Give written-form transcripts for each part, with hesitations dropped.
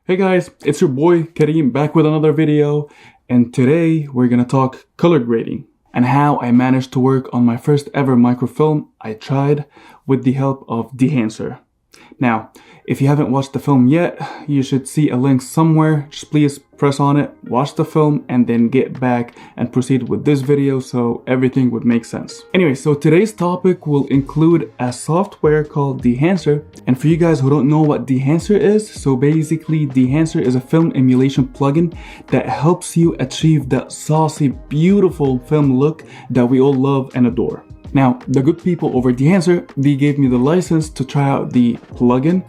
Hey guys, it's your boy Kareem back with another video, and today we're gonna talk color grading and how I managed to work on my first ever microfilm I tried with the help of Dehancer. Now, if you haven't watched the film yet, you should see a link somewhere. Just please press on it, watch the film, and then get back and proceed with this video so everything would make sense. Anyway, so today's topic will include a software called Dehancer. And for you guys who don't know what Dehancer is, so basically Dehancer is a film emulation plugin that helps you achieve that saucy, beautiful film look that we all love and adore. Now, the good people over Dehancer, they gave me the license to try out the plugin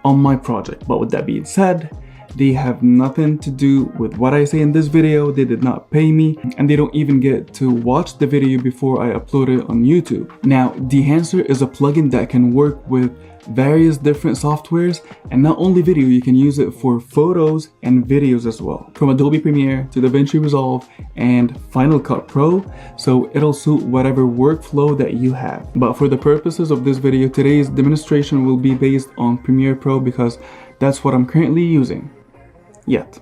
on my project. But with that being said, they have nothing to do with what I say in this video. They did not pay me, and they don't even get to watch the video before I upload it on YouTube. Now, Dehancer is a plugin that can work with various different softwares, and not only video, you can use it for photos and videos as well, from Adobe Premiere to DaVinci Resolve and Final Cut Pro, so it'll suit whatever workflow that you have. But for the purposes of this video, today's demonstration will be based on Premiere Pro because that's what I'm currently using yet.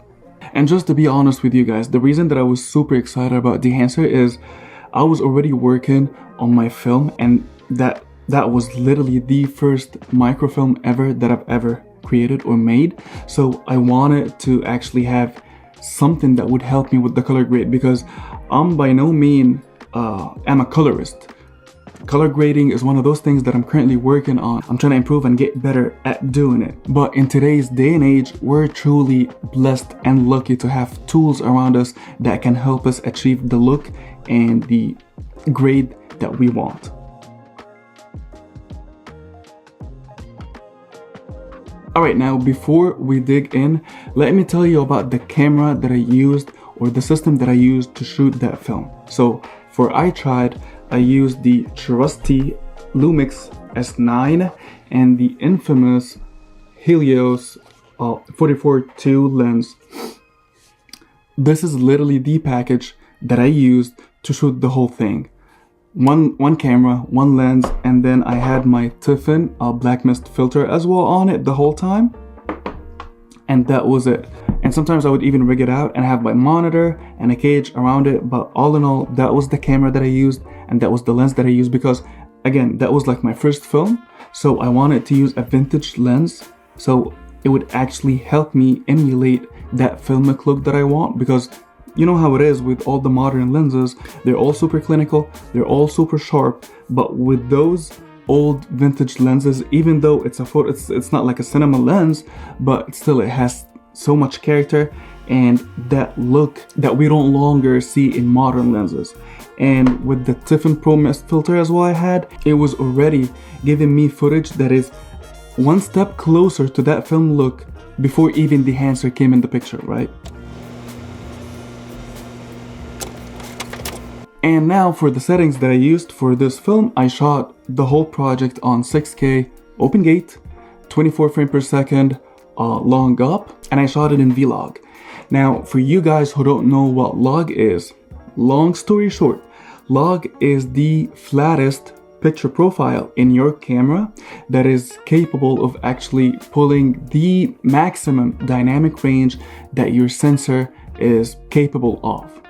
And just to be honest with you guys, the reason that I was super excited about Dehancer is I was already working on my film, and that was literally the first microfilm ever that I've ever created or made. So I wanted to actually have something that would help me with the color grade, because I'm by no means I'm a colorist. Color grading is one of those things that I'm currently working on. I'm trying to improve and get better at doing it. But in today's day and age, we're truly blessed and lucky to have tools around us that can help us achieve the look and the grade that we want. Alright, now before we dig in, let me tell you about the camera that I used, or the system that I used to shoot that film. So for I used the trusty Lumix S9 and the infamous Helios 44-2 lens. This is literally the package that I used to shoot the whole thing. One camera, one lens, and then I had my Tiffin black mist filter as well on it the whole time, and that was it. And sometimes I would even rig it out and have my monitor and a cage around it, but all in all, that was the camera that I used, and that was the lens that I used, because again, that was like my first film, so I wanted to use a vintage lens so it would actually help me emulate that filmic look that I want. Because you know how it is with all the modern lenses, they're all super clinical, they're all super sharp, but with those old vintage lenses, even though it's a photo, it's not like a cinema lens, but still it has so much character and that look that we don't longer see in modern lenses. And with the Tiffin Pro Mist filter as well I had, it was already giving me footage that is one step closer to that film look before even Dehancer came in the picture, right? And now for the settings that I used for this film, I shot the whole project on 6K open gate, 24 frames per second, long up, and I shot it in Vlog. Now, for you guys who don't know what log is, long story short, log is the flattest picture profile in your camera that is capable of actually pulling the maximum dynamic range that your sensor is capable of.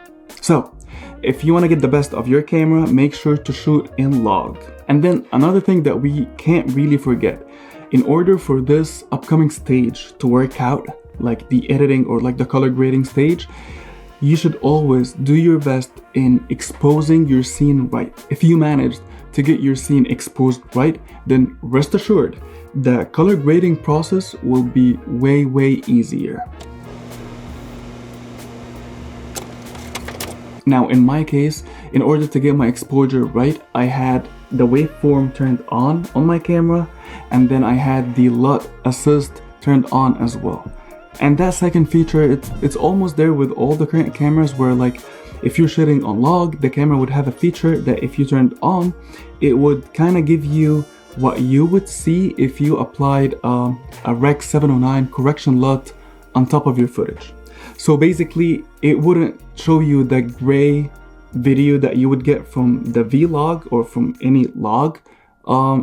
So, if you want to get the best of your camera, make sure to shoot in log. And then another thing that we can't really forget, in order for this upcoming stage to work out, like the editing or like the color grading stage, you should always do your best in exposing your scene right. If you managed to get your scene exposed right, then rest assured the color grading process will be way easier. Now in my case, in order to get my exposure right, I had the waveform turned on my camera, and then I had the LUT assist turned on as well. And that second feature, it's almost there with all the current cameras, where like if you're shooting on log, the camera would have a feature that if you turned on, it would kind of give you what you would see if you applied a Rec 709 correction LUT on top of your footage. So basically, it wouldn't show you the gray video that you would get from the Vlog or from any log,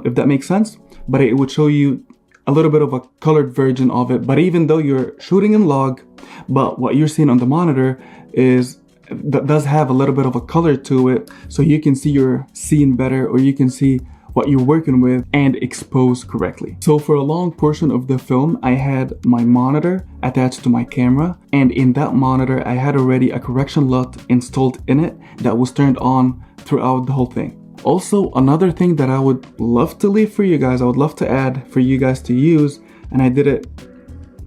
if that makes sense, but it would show you a little bit of a colored version of it. But even though you're shooting in log, but what you're seeing on the monitor is that does have a little bit of a color to it, so you can see your scene better, or you can see what you're working with and expose correctly. So for a long portion of the film, I had my monitor attached to my camera, and in that monitor I had already a correction LUT installed in it that was turned on throughout the whole thing. Also, another thing that I would love to leave for you guys, I would love to add for you guys to use, and I did it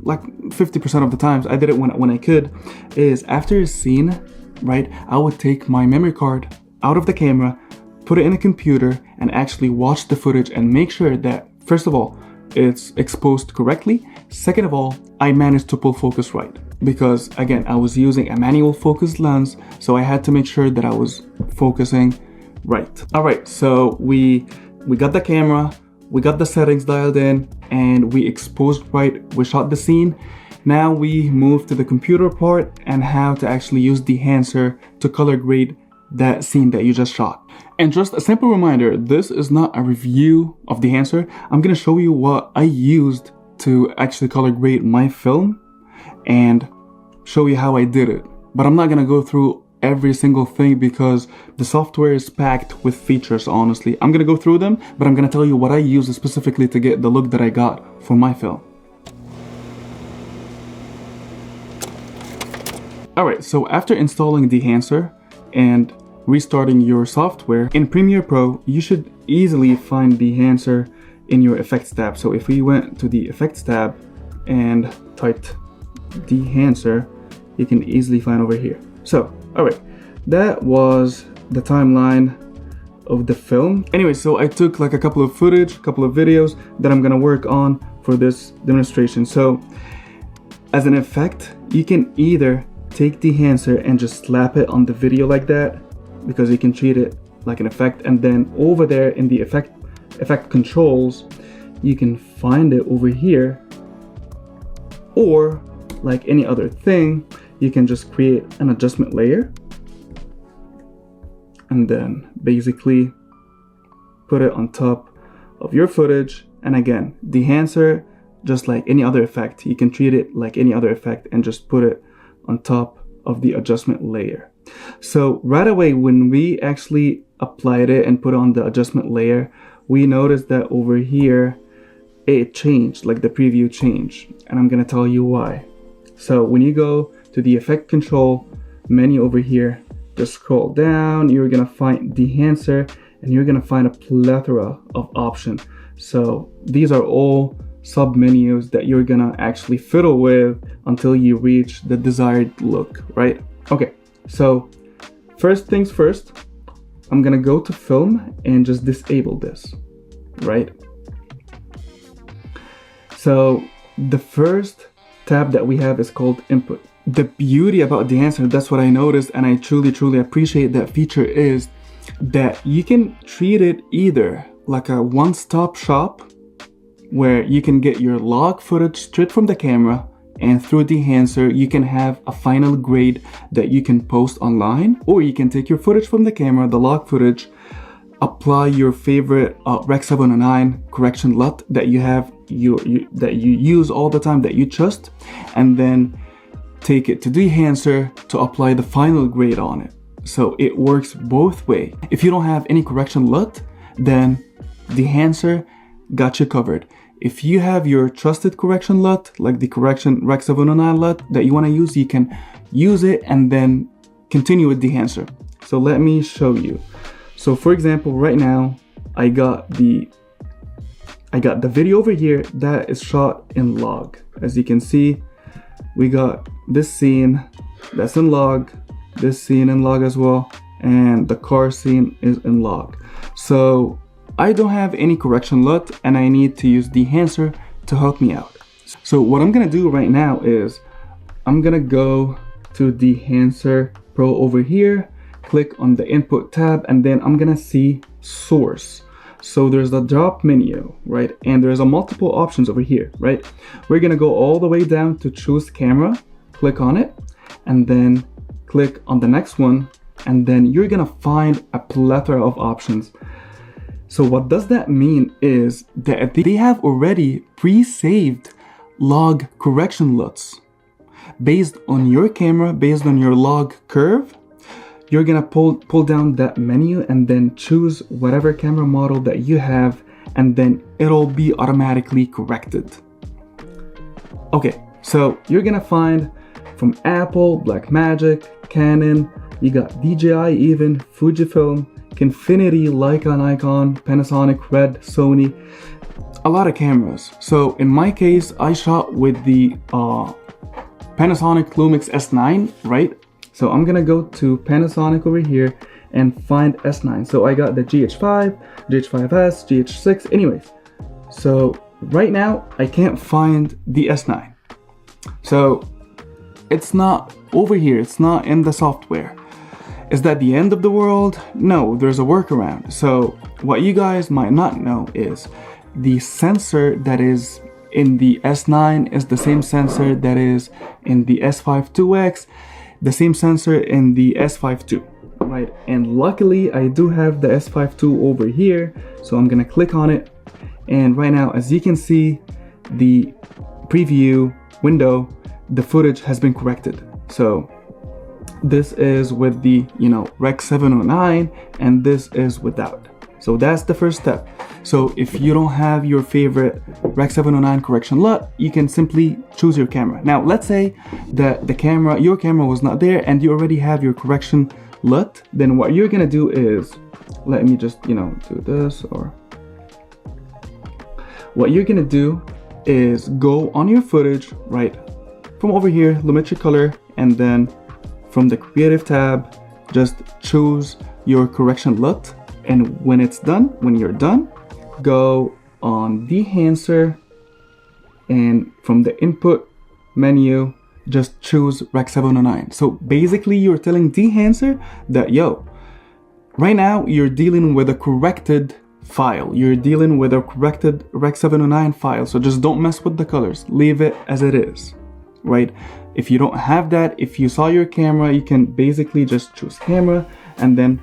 like 50% of the times, I did it when I could, is after a scene, right, I would take my memory card out of the camera, put it in a computer, and actually watch the footage and make sure that, first of all, it's exposed correctly. Second of all, I managed to pull focus right. Because again, I was using a manual focus lens, so I had to make sure that I was focusing right. All right, so we got the camera, we got the settings dialed in, and we exposed right, we shot the scene. Now we move to the computer part and how to actually use Dehancer to color grade that scene that you just shot. And just a simple reminder, this is not a review of Dehancer. I'm gonna show you what I used to actually color grade my film and show you how I did it. But I'm not gonna go through every single thing because the software is packed with features, honestly. I'm gonna go through them, but I'm gonna tell you what I used specifically to get the look that I got for my film. Alright, so after installing Dehancer and restarting your software, in Premiere Pro, you should easily find Dehancer in your Effects tab. So if we went to the Effects tab and typed Dehancer, you can easily find over here. So, alright, that was the timeline of the film. Anyway, so I took like a couple of videos that I'm gonna work on for this demonstration. So, as an effect, you can either take Dehancer and just slap it on the video like that, because you can treat it like an effect, and then over there in the effect controls, you can find it over here, or like any other thing, you can just create an adjustment layer and then basically put it on top of your footage. And again, Dehancer, just like any other effect, you can treat it like any other effect and just put it on top of the adjustment layer. So right away, when we actually applied it and put on the adjustment layer, we noticed that over here, it changed, like the preview changed. And I'm gonna tell you why. So when you go to the effect control menu over here, just scroll down, you're gonna find Dehancer, and you're gonna find a plethora of options. So these are all sub menus that you're gonna actually fiddle with until you reach the desired look, right? Okay, so first things first, I'm gonna go to film and just disable this, right? So the first tab that we have is called input. The beauty about Dehancer, that's what I noticed, and I truly appreciate that feature, is that you can treat it either like a one-stop shop where you can get your log footage straight from the camera, and through Dehancer you can have a final grade that you can post online, or you can take your footage from the camera, the log footage, apply your favorite Rec 709 correction LUT that you have, that you use all the time, that you trust, and then take it to Dehancer to apply the final grade on it. So it works both ways. If you don't have any correction LUT, then Dehancer got you covered. If you have your trusted correction LUT, like the correction Rec 709 LUT that you want to use, you can use it and then continue with Dehancer. So let me show you. So for example, right now I got the video over here that is shot in log. As you can see, we got this scene that's in log, this scene in log as well, and the car scene is in log. So I don't have any correction LUT and I need to use Dehancer to help me out. So what I'm gonna do right now is I'm gonna go to Dehancer Pro over here, click on the input tab, and then I'm gonna see source. So there's the drop menu, right? And there's a multiple options over here, right? We're gonna go all the way down to choose camera, click on it, and then click on the next one, and then you're gonna find a plethora of options. So what does that mean is that they have already pre-saved log correction LUTs. Based on your camera, based on your log curve, you're gonna pull down that menu and then choose whatever camera model that you have, and then it'll be automatically corrected. Okay, so you're gonna find from Apple, Blackmagic, Canon, you got DJI even, Fujifilm, Infinity, Nikon, Panasonic, Red, Sony, a lot of cameras. So in my case, I shot with the Panasonic Lumix S9, right? So I'm gonna go to Panasonic over here and find S9. So I got the GH5, GH5S, GH6, anyways. So right now, I can't find the S9. So it's not over here, it's not in the software. Is that the end of the world? No, there's a workaround. So what you guys might not know is the sensor that is in the S9 is the same sensor that is in the S5 IIX, the same sensor in the S5 II, right? And luckily I do have the S5 II over here, so I'm gonna click on it. And right now, as you can see, the preview window, the footage has been corrected. So this is with the, Rec 709, and this is without. So that's the first step. So if you don't have your favorite Rec 709 correction LUT, you can simply choose your camera. Now, let's say that your camera was not there and you already have your correction LUT, then what you're gonna do is, let me just, do this, or what you're gonna do is go on your footage, right? From over here, limit your color, and then from the creative tab, just choose your correction LUT. And when you're done, go on Dehancer, and from the input menu, just choose Rec 709. So basically you're telling Dehancer that, right now you're dealing with a corrected file. You're dealing with a corrected Rec 709 file. So just don't mess with the colors. Leave it as it is, right? If you don't have that, if you saw your camera, you can basically just choose camera and then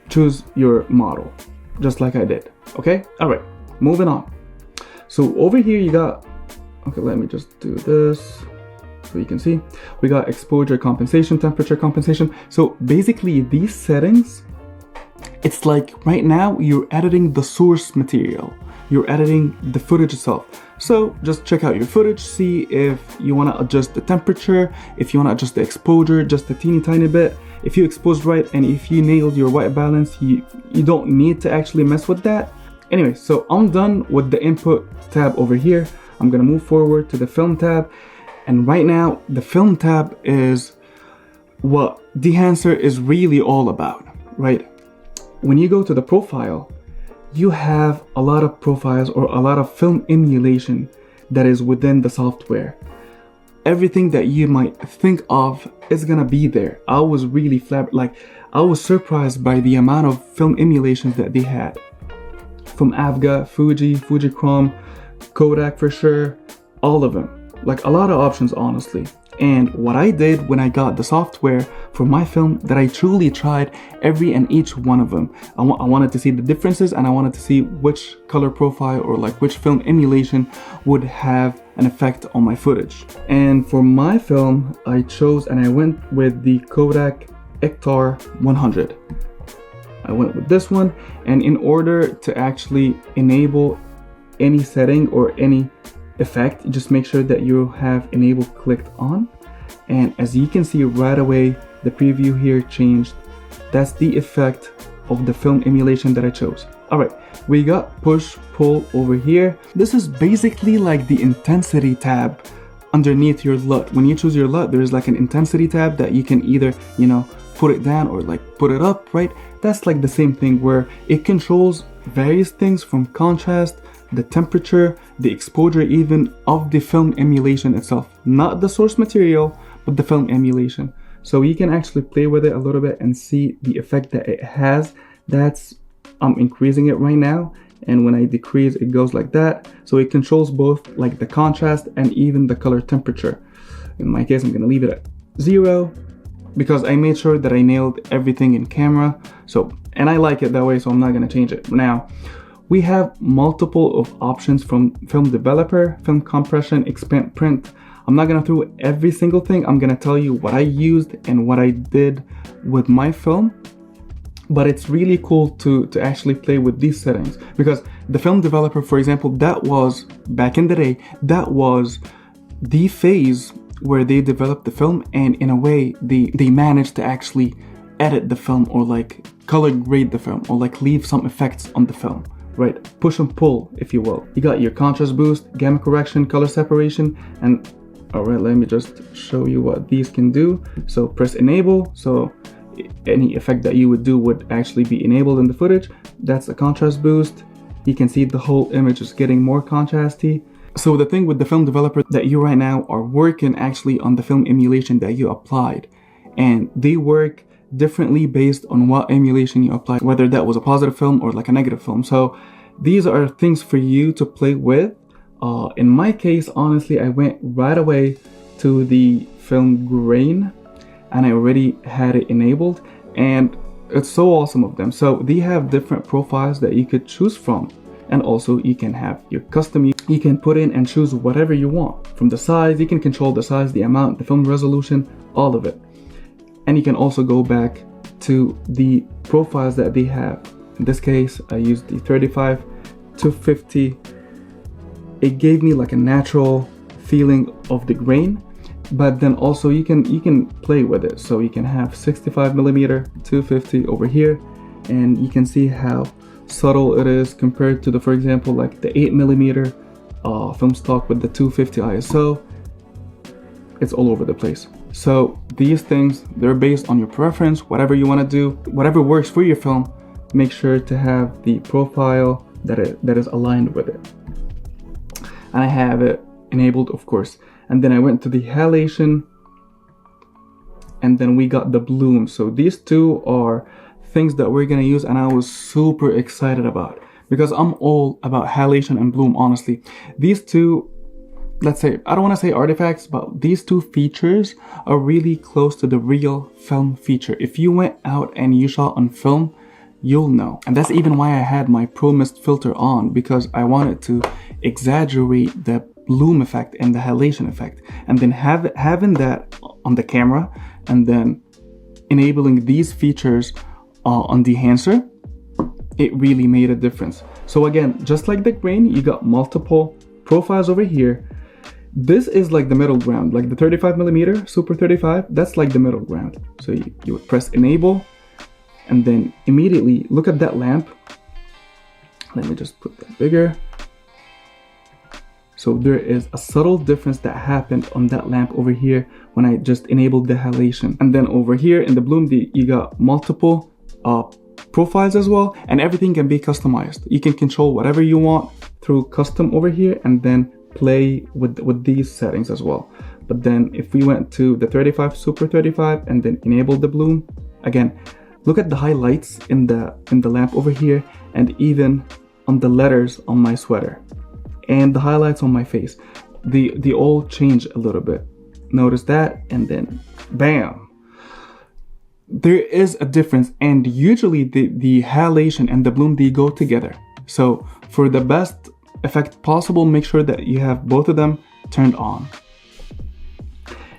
choose your model, just like I did. Okay, all right, moving on. So over here you got, okay, let me just do this so you can see. We got exposure compensation, temperature compensation. So basically these settings, it's like right now you're editing the source material, you're editing the footage itself. So just check out your footage, see if you want to adjust the temperature, if you want to adjust the exposure just a teeny tiny bit. If you exposed right and if you nailed your white balance, you don't need to actually mess with that. Anyway, so I'm done with the input tab over here. I'm gonna move forward to the film tab. And right now, the film tab is what Dehancer is really all about, right? When you go to the profile, you have a lot of profiles or a lot of film emulation that is within the software. Everything that you might think of is gonna be there. I was really I was surprised by the amount of film emulations that they had. From Avga, Fuji, Fujichrome, Kodak for sure, all of them. Like a lot of options, honestly. And what I did when I got the software for my film, that I truly tried every and each one of them. I wanted to see the differences, and I wanted to see which color profile or which film emulation would have an effect on my footage. And for my film, I chose and I went with the Kodak Ektar 100. I went with this one, and in order to actually enable any setting or any effect, just make sure that you have enable clicked on. And as you can see right away, the preview here changed. That's the effect of the film emulation that I chose. All right, we got push pull over here. This is basically like the intensity tab underneath your LUT. When you choose your LUT, there's like an intensity tab that you can either, put it down or put it up, right? That's like the same thing where it controls various things from contrast, the temperature, the exposure even of the film emulation itself. Not the source material, but the film emulation. So you can actually play with it a little bit and see the effect that it has. I'm increasing it right now, and when I decrease, it goes like that. So it controls both the contrast and even the color temperature. In my case, I'm gonna leave it at 0 because I made sure that I nailed everything in camera. So and I like it that way, so I'm not going to change it. Now, we have multiple of options from film developer, film compression, expand, print. I'm not going to through every single thing. I'm going to tell you what I used and what I did with my film. But it's really cool to actually play with these settings, because the film developer, for example, that was back in the day, that was the phase where they developed the film, and in a way they managed to actually edit the film, or like color grade the film, or like leave some effects on the film, right? Push and pull, if you will. You got your contrast boost, gamma correction, color separation, and all right, let me just show you what these can do. So press enable, so any effect that you would do would actually be enabled in the footage. That's a contrast boost. You can see the whole image is getting more contrasty. So the thing with the film developer, that you right now are working actually on the film emulation that you applied, and they work differently based on what emulation you applied, whether that was a positive film or like a negative film. So these are things for you to play with. In my case, honestly, I went right away to the film grain, and I already had it enabled, and it's so awesome of them. So they have different profiles that you could choose from, and also you can have your custom. You can put in and choose whatever you want. From the size, you can control the size, the amount, the film resolution, all of it. And you can also go back to the profiles that they have. In this case, I used the 35 to 50. It gave me like a natural feeling of the grain. But then also you can play with it. So you can have 65 millimeter, 250 over here, and you can see how subtle it is compared to the, for example, like the 8 millimeter film stock with the 250 ISO. It's all over the place. So these things, they're based on your preference, whatever you want to do, whatever works for your film. Make sure to have the profile that is aligned with it. And I have it enabled, of course. And then I went to the halation, and then we got the bloom. So these two are things that we're gonna use, and I was super excited about, because I'm all about halation and bloom, honestly. These two, let's say, I don't want to say artifacts, but these two features are really close to the real film feature. If you went out and you shot on film, you'll know. And that's even why I had my Pro Mist filter on, because I wanted to exaggerate the bloom effect and the halation effect, and then having that on the camera, and then enabling these features on Dehancer, it really made a difference. So again, just like the grain, you got multiple profiles over here. This is like the middle ground, like the 35 millimeter Super 35, that's like the middle ground. So you would press enable, and then immediately look at that lamp. Let me just put that bigger. So there is a subtle difference that happened on that lamp over here when I just enabled the halation. And then over here in the bloom, you got multiple profiles as well, and everything can be customized. You can control whatever you want through custom over here, and then play with these settings as well. But then if we went to the 35 Super 35 and then enable the bloom, again, look at the highlights in the lamp over here, and even on the letters on my sweater, and the highlights on my face, they all change a little bit. Notice that, and then bam, there is a difference. And usually the halation and the bloom, they go together. So for the best effect possible, make sure that you have both of them turned on.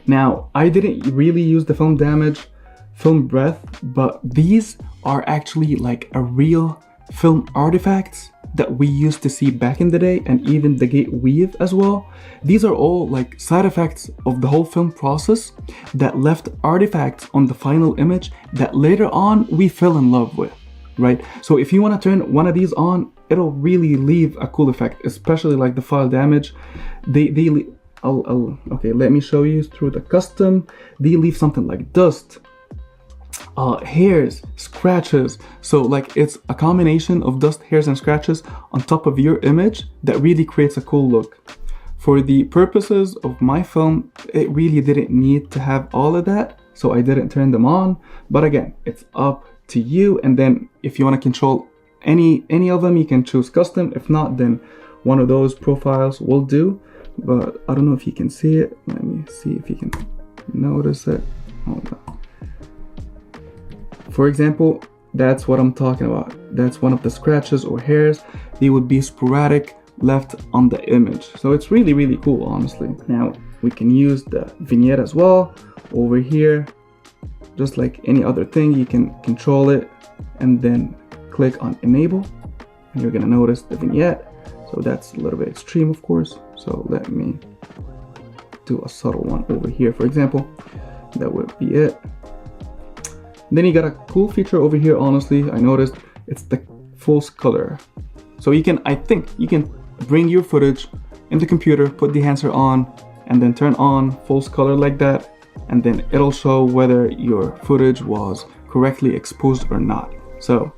Now, I didn't really use the film damage, film breath, but these are actually like a real film artifacts that we used to see back in the day, and even the gate weave as well. These are all like side effects of the whole film process that left artifacts on the final image that later on we fell in love with, right? So if you want to turn one of these on, it'll really leave a cool effect, especially like the file damage. Okay, let me show you through the custom. They leave something like dust, hairs, scratches. So like it's a combination of dust, hairs, and scratches on top of your image that really creates a cool look. For the purposes of my film, it really didn't need to have all of that, so I didn't turn them on. But again, it's up to you. And then if you want to control any of them, you can choose custom. If not, then one of those profiles will do. But I don't know if you can see it. Let me see if you can notice it. Hold on. For example, That's what I'm talking about. That's one of the scratches or hairs. They would be sporadic left on the image. So it's really, really cool, honestly. Now we can use the vignette as well over here. Just like any other thing, you can control it and then click on enable, and you're gonna notice the vignette. So that's a little bit extreme, of course. So let me do a subtle one over here, for example. That would be it. Then you got a cool feature over here, honestly. I noticed it's the false color. So you can, I think you can bring your footage in the computer, put Dehancer on, and then turn on false color like that. And then it'll show whether your footage was correctly exposed or not. So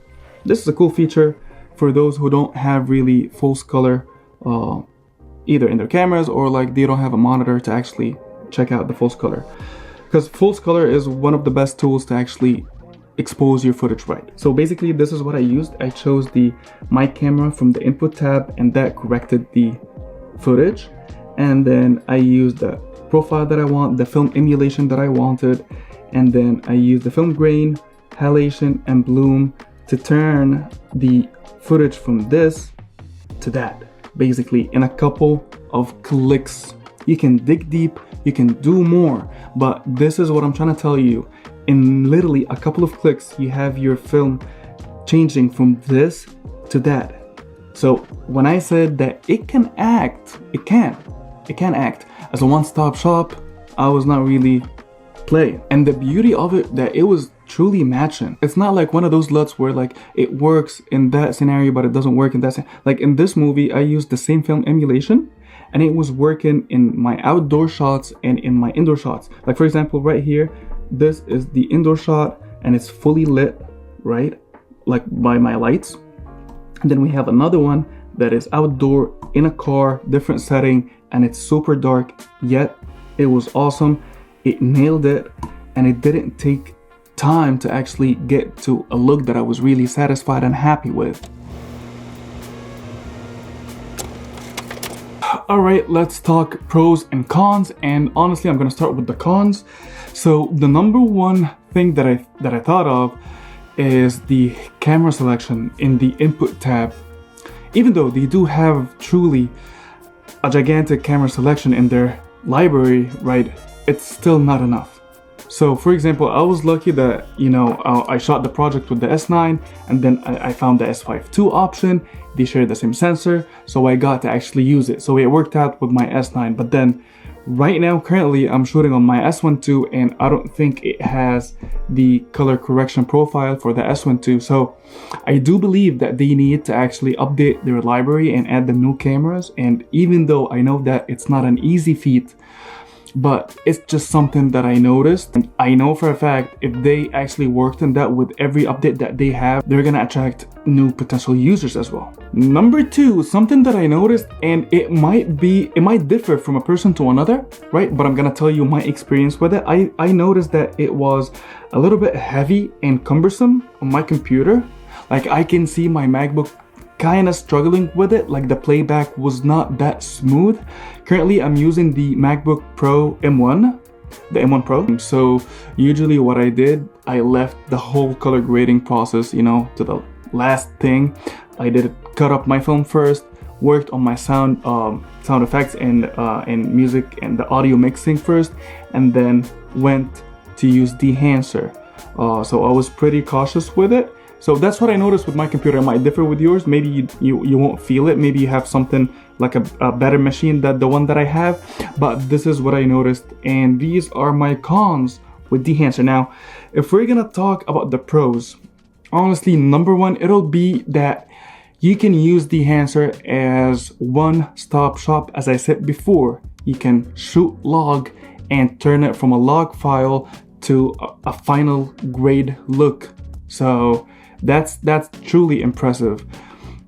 this is a cool feature for those who don't have really false color either in their cameras, or like they don't have a monitor to actually check out the false color. Because false color is one of the best tools to actually expose your footage right. So basically this is what I used. I chose the my camera from the input tab, and that corrected the footage. And then I used the profile that I want, the film emulation that I wanted, and then I used the film grain, halation, and bloom to turn the footage from this to that, basically in a couple of clicks. You can dig deep, you can do more, but this is what I'm trying to tell you. In literally a couple of clicks, you have your film changing from this to that. So when I said that it can act, it can act as a one-stop shop, I was not really playing. And the beauty of it, that it was truly matching. It's not like one of those LUTs where like it works in that scenario but it doesn't work in that like in this movie I used the same film emulation, and it was working in my outdoor shots and in my indoor shots. Like for example, right here, this is the indoor shot and it's fully lit, right, like by my lights. And then we have another one that is outdoor in a car, different setting, and it's super dark, yet it was awesome. It nailed it, and it didn't take time to actually get to a look that I was really satisfied and happy with. All right, let's talk pros and cons, and honestly I'm gonna start with the cons. So the number one thing that I thought of is the camera selection in the input tab. Even though they do have truly a gigantic camera selection in their library, right, it's still not enough. So for example, I was lucky that, you know, I shot the project with the S9, and then I found the S5 II option. They share the same sensor, so I got to actually use it. So it worked out with my S9, but then right now, currently, I'm shooting on my S1 II, and I don't think it has the color correction profile for the S1 II. So I do believe that they need to actually update their library and add the new cameras. And even though I know that it's not an easy feat, but it's just something that I noticed. And I know for a fact, if they actually worked on that with every update that they have, they're gonna attract new potential users as well. Number two, something that I noticed, and it might differ from a person to another, right? But I'm gonna tell you my experience with it. I noticed that it was a little bit heavy and cumbersome on my computer. Like I can see my MacBook kind of struggling with it, like the playback was not that smooth. Currently I'm using the MacBook Pro M1, the M1 Pro. So usually what I did, I left the whole color grading process, you know, to the last thing. I did cut up my film first, worked on my sound effects and music and the audio mixing first, and then went to use Dehancer. So I was pretty cautious with it. So that's what I noticed with my computer. It might differ with yours. Maybe you won't feel it. Maybe you have something like a better machine than the one that I have. But this is what I noticed. And these are my cons with Dehancer. Now, if we're gonna talk about the pros, honestly, number one, it'll be that you can use Dehancer as one-stop shop. As I said before, you can shoot log and turn it from a log file to a final grade look. So that's truly impressive.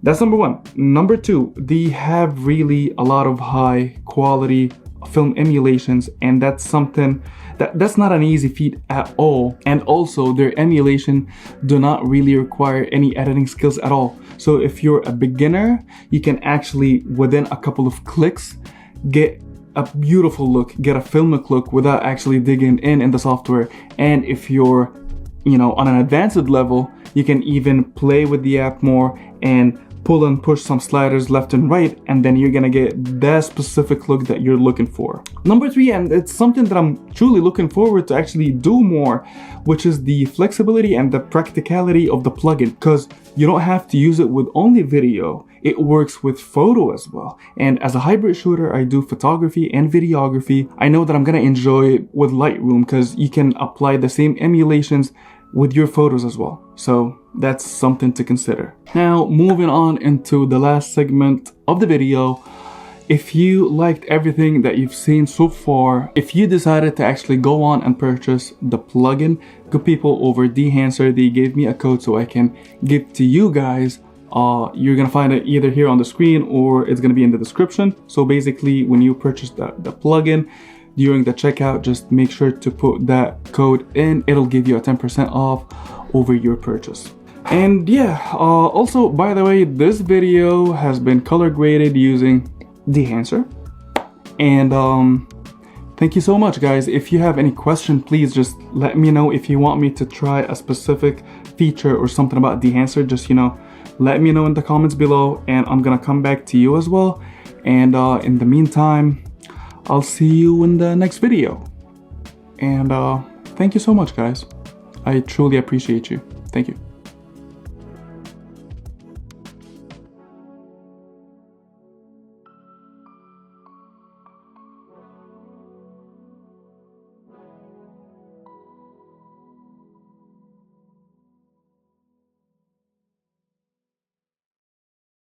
That's number one. Number two, they have really a lot of high quality film emulations, and that's something that's not an easy feat at all. And also their emulation do not really require any editing skills at all. So if you're a beginner, you can actually within a couple of clicks get a beautiful look, get a filmic look without actually digging in the software. And if you're, you know, on an advanced level, You can even play with the app more and pull and push some sliders left and right, and then you're gonna get that specific look that you're looking for. Number 3, and it's something that I'm truly looking forward to actually do more, which is the flexibility and the practicality of the plugin, because you don't have to use it with only video. It works with photo as well. And as a hybrid shooter, I do photography and videography. I know that I'm gonna enjoy it with Lightroom because you can apply the same emulations with your photos as well. So that's something to consider. Now, moving on into the last segment of the video. If you liked everything that you've seen so far, if you decided to actually go on and purchase the plugin, good people over Dehancer, they gave me a code so I can give to you guys. You're gonna find it either here on the screen or it's gonna be in the description. So basically, when you purchase the plugin, during the checkout, just make sure to put that code in. It'll give you a 10% off over your purchase. And yeah, also, by the way, this video has been color graded using Dehancer. And thank you so much, guys. If you have any question, please just let me know. If you want me to try a specific feature or something about Dehancer, just, you know, let me know in the comments below, and I'm gonna come back to you as well. And in the meantime, I'll see you in the next video. And thank you so much, guys. I truly appreciate you. Thank you.